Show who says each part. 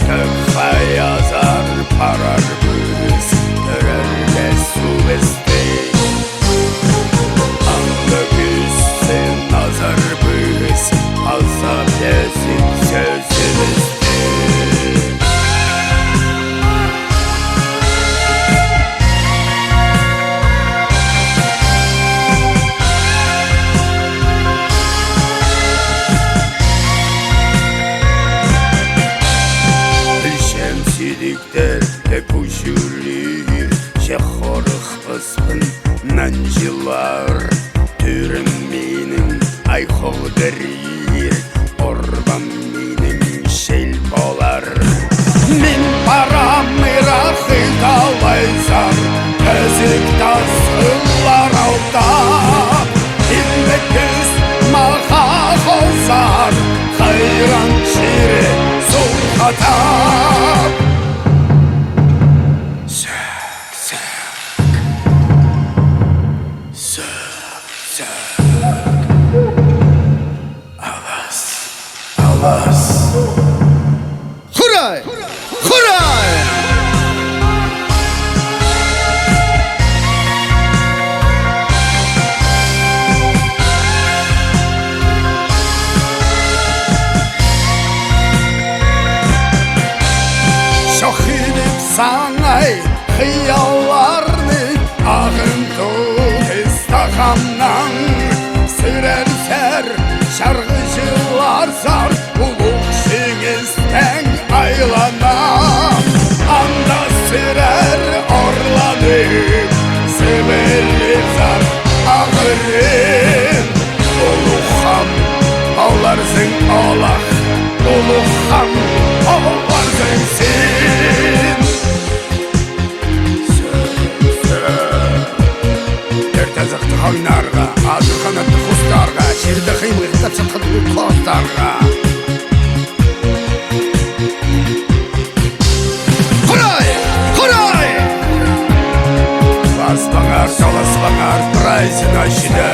Speaker 1: Gökha yazar parar biz Görerle su istek Anlı güzse nazar biz Azap desin sözü istek Şemsilikler ve kuşulir Şekhorık ıspın nancılar Türüm minin aykoğ derir Orban minin şel bolar Min paramı rakı kalayzar Özük tasıllar alda İlmek düz maha kozar Hayran şiri sul hatab
Speaker 2: Huray! Huray!
Speaker 1: Şahidip sanay hıyallarını Ağıntık istakamdan Sürer ser şarkıcılar zar Uluk şiğizden aylana Anda sürer orlanıp Severir zar ağırın Ulukham ağlarsın ağlak Ulukham ağlarsın sin Ertazıqtı haynarga Azı kanatlı xustarga Şerdi xıymıqta çıtqıtlı kostarga
Speaker 2: Huray! Huray!
Speaker 1: Basbanar, salasbanar Prayzın aşıda